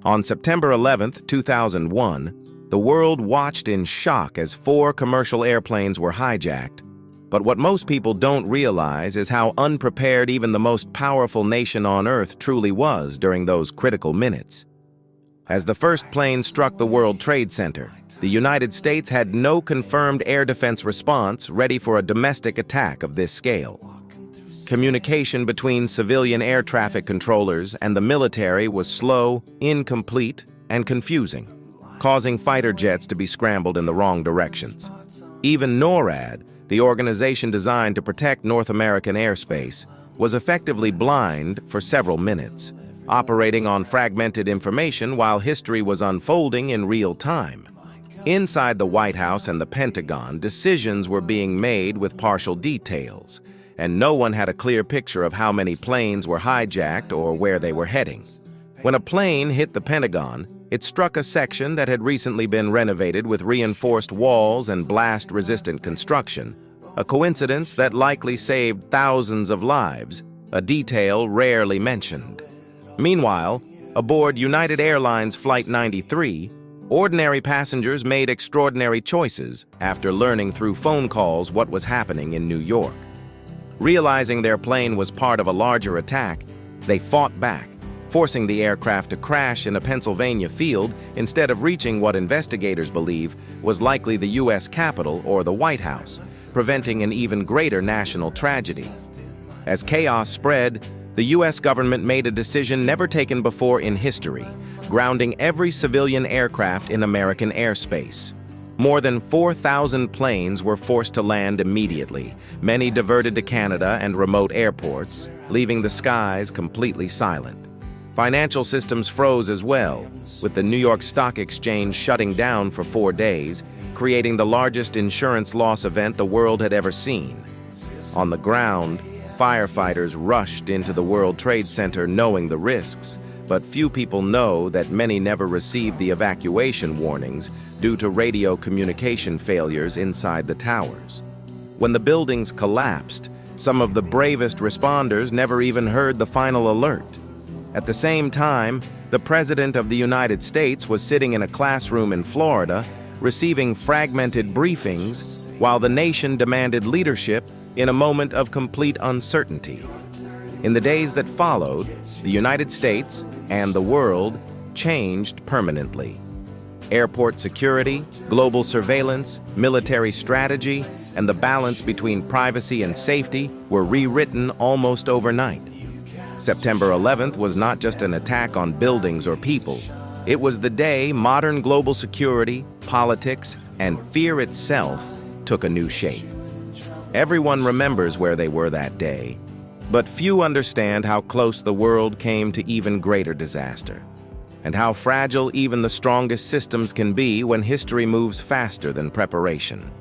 On September 11, 2001, the world watched in shock as 4 commercial airplanes were hijacked. But what most people don't realize is how unprepared even the most powerful nation on Earth truly was during those critical minutes. As the first plane struck the World Trade Center, the United States had no confirmed air defense response ready for a domestic attack of this scale. Communication between civilian air traffic controllers and the military was slow, incomplete, and confusing, causing fighter jets to be scrambled in the wrong directions. Even NORAD, the organization designed to protect North American airspace, was effectively blind for several minutes, operating on fragmented information while history was unfolding in real time. Inside the White House and the Pentagon, decisions were being made with partial details, and no one had a clear picture of how many planes were hijacked or where they were heading. When a plane hit the Pentagon, it struck a section that had recently been renovated with reinforced walls and blast-resistant construction, a coincidence that likely saved thousands of lives, a detail rarely mentioned. Meanwhile, aboard United Airlines Flight 93, ordinary passengers made extraordinary choices after learning through phone calls what was happening in New York. Realizing their plane was part of a larger attack, they fought back, forcing the aircraft to crash in a Pennsylvania field instead of reaching what investigators believe was likely the U.S. Capitol or the White House, preventing an even greater national tragedy. As chaos spread, the U.S. government made a decision never taken before in history, grounding every civilian aircraft in American airspace. More than 4,000 planes were forced to land immediately, many diverted to Canada and remote airports, leaving the skies completely silent. Financial systems froze as well, with the New York Stock Exchange shutting down for 4 days, creating the largest insurance loss event the world had ever seen. On the ground, firefighters rushed into the World Trade Center knowing the risks, but few people know that many never received the evacuation warnings due to radio communication failures inside the towers. When the buildings collapsed, some of the bravest responders never even heard the final alert. At the same time, the President of the United States was sitting in a classroom in Florida, receiving fragmented briefings, while the nation demanded leadership in a moment of complete uncertainty. In the days that followed, the United States and the world changed permanently. Airport security, global surveillance, military strategy, and the balance between privacy and safety were rewritten almost overnight. September 11th was not just an attack on buildings or people. It was the day modern global security, politics, and fear itself took a new shape. Everyone remembers where they were that day, but few understand how close the world came to even greater disaster, and how fragile even the strongest systems can be when history moves faster than preparation.